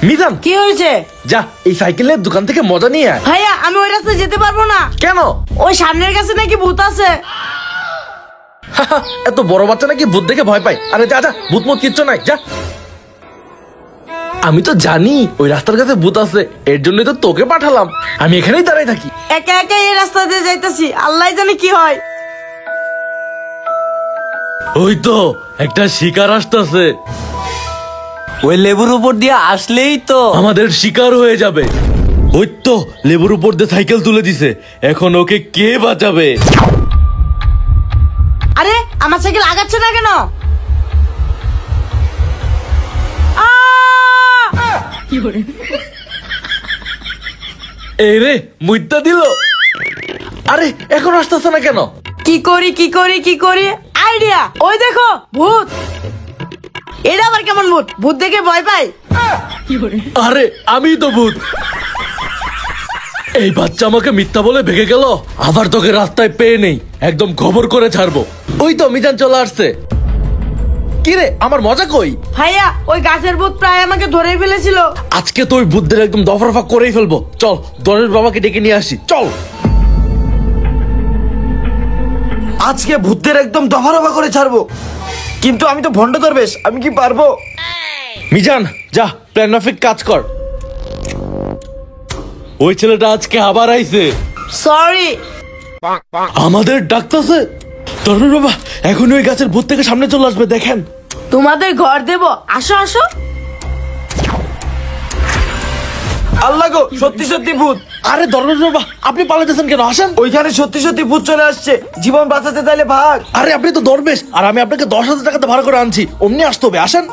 মিজান কি হয়েছে? যা এই সাইকেলের দোকান থেকে মজা নিয়ে আয়। ভাইয়া আমি ওই রাস্তায় যেতে পারবো না। কেন? ওই সামনের কাছে নাকি ভূত আছে। এত বড় বাচ্চা নাকি ভূত দেখে ভয় পায়? আরে যা যা, ভূত মত কিচ্ছু নাই, যা। আমি তো জানি ওই রাস্তার কাছে ভূত আছে, এর জন্যই তো তোকে পাঠালাম। আমি এখানেই দাঁড়াই থাকি। একা একা এই রাস্তা দিয়ে যাইতাছি, আল্লাহ জানে কি হয়। ওই তো একটা শিকার আসতেছে, ওই লেবুর উপর দিয়ে আসলেই তো আমাদের শিকার হয়ে যাবে। ওই তো লেবুর উপর দিয়ে সাইকেল তুলে দিছে, এখন ওকে কে বাঁচাবে? আরে আমার সাইকেল আগাচ্ছে না কেন? এই রে মুইতা দিল। আরে এখন আসতেছে না কেন? কি করি কি করি কি করি, আইডিয়া। ওই দেখো ভূত। এটা আবার কেমন ভূত? ভূত দেখে ভয় পাই? আরে আমি তো ভূত। এই বাচ্চা আমাকে মিথ্যা বলে ভেগে গেল, আবার তোকে রাস্তায় পেয়ে নেই, একদম খবর করে ছাড়বো। ওই তো মিজান চলে আসছে। কিরে আমার মজা কই? ভাইয়া ওই গাছের ভূত প্রায় আমাকে ধরে ফেলেছিল। আজকে তো ওই ভূতদের একদম দফা করেই ফেলবো। চল দরেশ বাবাকে ডেকে নিয়ে আসি, চল। আজকে ভূতদের একদম দফা করে ছাড়বো। কিন্তু আমি তো ভণ্ড দরবেশ, আমি কি পারবো? মিজান যা প্ল্যান মাফিক কাজ কর। ওই ছেলেটা আজকে আবার আইছে, সরি। আমাদের ডাকতেছে। দরেশ বাবা এখন ওই গাছের ভূত থেকে সামনে চলে আসবে, দেখেন। তোমাদের ঘর দেব, আসো আসো। আল্লাহ গো, সত্যি সত্যি ভূত। আরে দরবেশ বাবা আপনি পালাতেছেন কেন? আসেন। ওইখানে সত্যি সত্যি ভূত চলে আসছে, জীবন বাঁচাতে চাইলে ভাগ। আরে আপনি তো দরবেশ, আর আমি আপনাকে 10,000 টাকাতে ভাড়া করে আনছি, অমনি আসতে হবে, আসেন।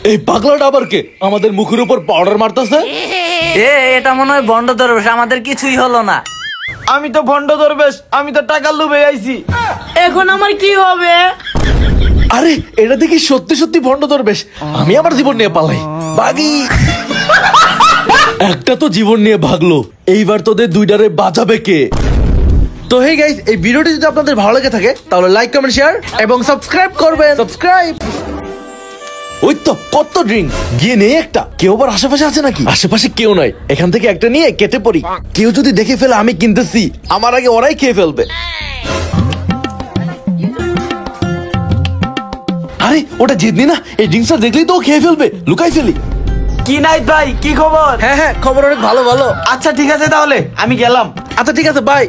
এই পাগলাটা আবার কে? আমাদের মুখের উপর পাউডার মারতেছে। এটা মনে হয় বন্ড দরবেশ, আমাদের কিছুই হলো না। আমি তো ভণ্ড দরবেশ, আমি তো টাকার লোভে আইছি। এখন আমার কি হবে? আরে এটা দেখি সত্যি সত্যি ভণ্ড দরবেশ। আমি আমার জীবন নিয়ে পালাই, বাগি। একটা তো জীবন নিয়ে ভাগলো, এইবার তোদের দুইটারে বাঁচাবে কে? তো হে গাইস, এই ভিডিওটি যদি আপনাদের ভালো লেগে থাকে তাহলে লাইক কমেন্ট শেয়ার এবং সাবস্ক্রাইব করবেন। সাবস্ক্রাইব। ওই তো কত ড্রিঙ্ক, গিয়ে নেই একটা। কেউ আবার আশেপাশে আছে নাকি? আশেপাশে কেউ নাই, এখান থেকে একটা নিয়ে কেটে পড়ি। কেউ যদি দেখে ফেলে আমি কিনতেছি, আমার আগে ওরাই খেয়ে ফেলবে। আরে ওটা জিতনি না, এই ড্রিঙ্কসটা দেখলেই তো ও খেয়ে ফেলবে, লুকাই ফেলি। কি নাইত ভাই, কি খবর? হ্যাঁ খবর অনেক ভালো ভালো। আচ্ছা ঠিক আছে, তাহলে আমি গেলাম। আচ্ছা ঠিক আছে, বাই।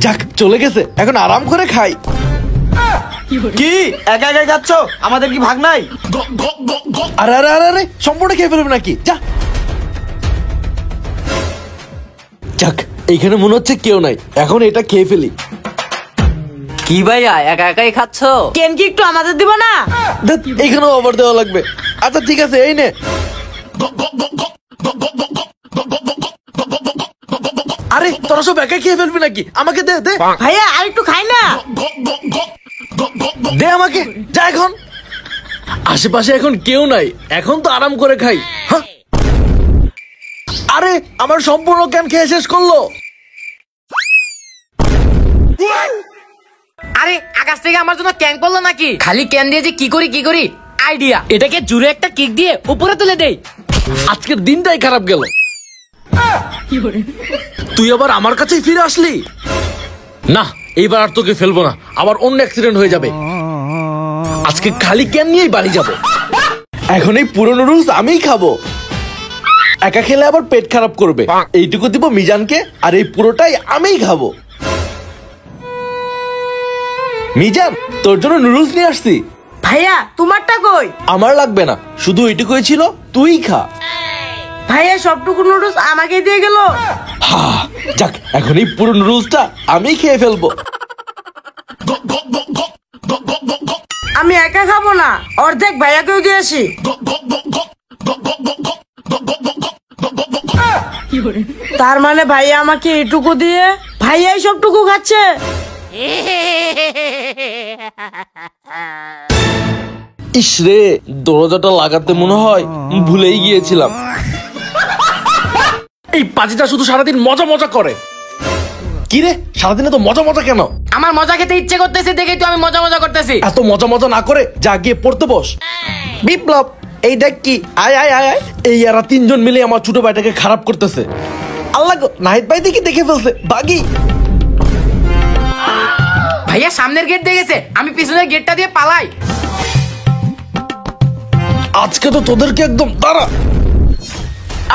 যাক চলে গেছে, এখন আরাম করে খাই। কি একা একা যাচ্ছ? আমাদের কি ভাগ নাই? আরে আরে আরে আরে সম্পূর্ণ খেয়ে ফেলবে নাকি? যা। যাক এইখানে মনে হচ্ছে কেউ নাই, এখন এটা খেয়ে ফেলি। কি ভাইয়া একা একাই খাচ্ছ? কেন কি একটু আমাদের দিব না? এইখানেও অফার দেওয়া লাগবে। আচ্ছা ঠিক আছে, এই নে। আরে তোরা সব একাই খেয়ে ফেলবি নাকি? আমাকে দে দে। ভাইয়া আর একটু খাই না। দে আমাকে, যা এখন। আশেপাশে এখন কেউ নাই, এখন তো আরাম করে খাই। হ্যাঁ? আরে আমার সম্পূর্ণ ক্যান খেয়ে শেষ করলো। আরে আকাশ থেকে আমার জন্য ক্যান করলো নাকি? খালি ক্যান দিয়ে যে কি করি আইডিয়া। এটাকে জুড়ে একটা কিক দিয়ে উপরে তুলে দেই। আজকের দিনটাই খারাপ গেল। তুই আবার আমার কাছেই ফিরে আসলি। না এইবার আর তোকে ফেলবো না, আবার অন্য অ্যাক্সিডেন্ট হয়ে যাবে। আজকে খালি ক্যান নিয়েই বাড়ি যাব। এখন এই পুরনো রুলস আমিই খাবো। একা খেলে আবার পেট খারাপ করবে। এইটুকু দিব মিজানকে, আর এই পুরোটাই আমিই খাবো। মিজান তোর জন্য নুডলস নিয়ে আসছি। ভাইয়া তোমারটা কই? আমার লাগবে না, শুধু এইটুকুই ছিল, তুই খা। ভাইয়া সবটুকু নুডলস আমাকে দিয়ে গেল। যাক এখন এই পুরো নুডলসটা আমি খেয়ে ফেলবো। আমি একা খাবো না, অর্ধেক ভাইয়াকেও দিয়ে আসি। তার মানে ভাইয়া আমাকে এইটুকু দিয়ে ভাইয়াই সবটুকু খাচ্ছে। ইস রে, দরজাটা লাগাতে মনে হয় ভুলেই গিয়েছিলাম। এই পাজিটা শুধু সারাদিন মজা করে। কি রে সারাদিনে তো মজা কেন? আমার মজা খেতে ইচ্ছে করতেছে দেখেই তো আমি মজা করতেছি। এত মজা না করে যা গিয়ে পড়তে বস। বিপ্লব এই দেখ কি আয় আয় আয় আয়। এই এরা তিনজন মিলে আমার ছোট ভাইটাকে খারাপ করতেছে। আল্লাহ গো, নাহিদ ভাই দেখি দেখে ফেলছে, বাগি। ভাইয়া সামনের গেট দিয়ে গেছে, আমি পিছনের গেটটা দিয়ে পালাই। আজকে তো তোদেরকে একদম দাঁড়া।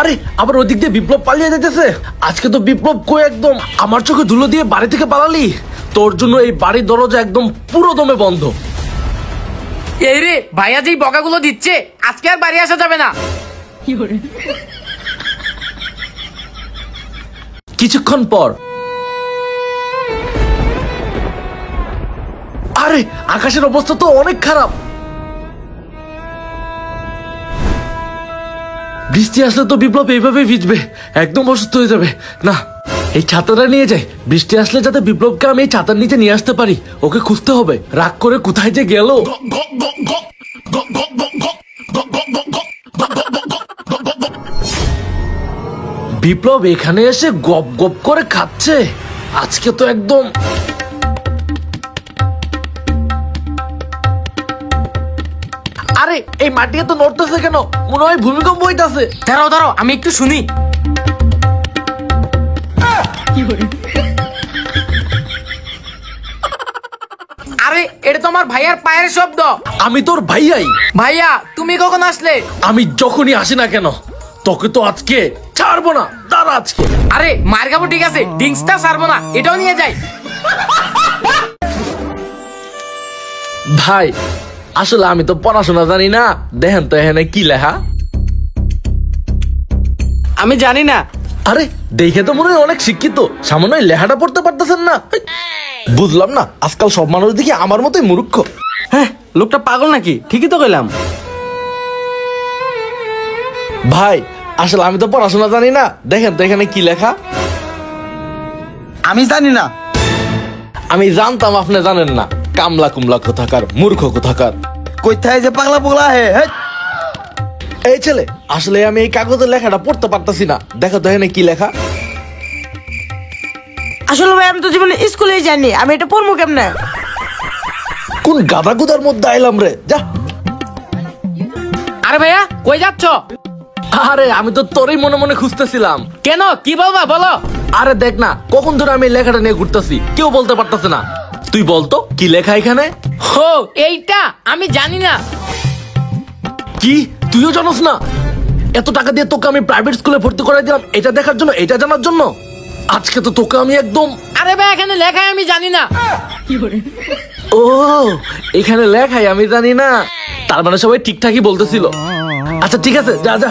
আরে আবার ওদিক দিয়ে বিপ্লব পালিয়ে যেতেছে। আজকে তো বিপ্লব কই একদম আমার চোখে ধুলো দিয়ে বাড়ি থেকে পালালি। তোর জন্য এই বাড়ির দরজা একদম পুরো দমে বন্ধ। এই রে, ভাইয়া যেই বকাগুলো দিচ্ছে, আজকে আর বাড়ি আসা যাবে না। কিছুক্ষণ পর আরে আকাশের অবস্থা তো অনেক খারাপ। বৃষ্টি আসলে তো বিপ্লব এইভাবে ভিজবে, একদম অসুস্থ হয়ে যাবে। না, এই ছাতাটা নিয়ে যাই। বৃষ্টি আসলে যাতে বিপ্লবকে আমি এই ছাতার নিচে নিয়ে আসতে পারি। ওকে খুঁজতে হবে, রাগ করে কোথায় যে গেল। বিপ্লব এখানে এসে গপ গপ করে খাচ্ছে। আজকে তো একদম আরে এই মাটি তো নড়তেছে কেন? মনে হয় ভূমিকম্প হইতাছে। দাঁড়াও দাঁড়াও, আমি একটু শুনি। আরে এটা তো আমার ভাইয়ার পায়ের শব্দ। আমি তোর ভাইয়াই। ভাইয়া তুমি কখন আসলে? আমি যখনই আসি না কেন, তোকে তো আজকে ছাড়বো না। দাঁড়া আজকে। আরে মার খাবো ঠিক আছে, ডিংসটা ছাড়বো না, এটাও নিয়ে যাই। ভাই আসলে আমি তো পড়াশোনা জানি না। দেখেন তো এখানে কি লেখা। আমি জানি না। আরে দেখে তো মনে হয় অনেক শিক্ষিত, সামান্য এই লেখাটা পড়তে পারতেছেন না। বুঝলাম না, আজকাল সব মানুষ দেখি আমার মতোই মূর্খ। হ্যাঁ, লোকটা পাগল নাকি? ঠিকই তো কইলাম। ভাই আসলে আমি তো পড়াশোনা জানি না। দেখেন তো এখানে কি লেখা। আমি জানি না। আমি জানতাম আপনি জানেন না। কামলা কুমলা কোথাকার, মূর্খ কোথাকার। কোথায় যে পাগলা পোগলা হে। এই ছেলে, আসলে আমি এই কাগজের লেখাটা পড়তে পারতাছি না। দেখো তো এখানে কি লেখা। আসলে ভাই আমি তো জীবনে স্কুলেই যাইনি, আমি এটা পড়বো কেমনে? কোন গাদা গুদার মধ্যে আইলাম রে, যা। আরে ভাইয়া কই যাচ্ছ? আরে আমি তো তোরই মনে মনে খুঁজতেছিলাম। কেন, কি বলবা বলো? আরে দেখ না, কখন ধরে আমি এই লেখাটা নিয়ে ঘুরতেছি, কেউ বলতে পারতেছে না। তুই বলতো কি লেখা এখানে। হো এইটা আমি জানি না। কি তুইও জানোস না? এত টাকা দিয়ে তোকে আমি প্রাইভেট স্কুলে ভর্তি করাই দিলাম এটা দেখার জন্য, এটা জানার জন্য। আজকে তো তোকে আমি একদম। আরে ভাই এখানে লেখায় আমি জানি না। ও এখানে লেখাই আমি জানি না, তার মানে সবাই ঠিকঠাকই বলতেছিল। আচ্ছা ঠিক আছে, যা যা।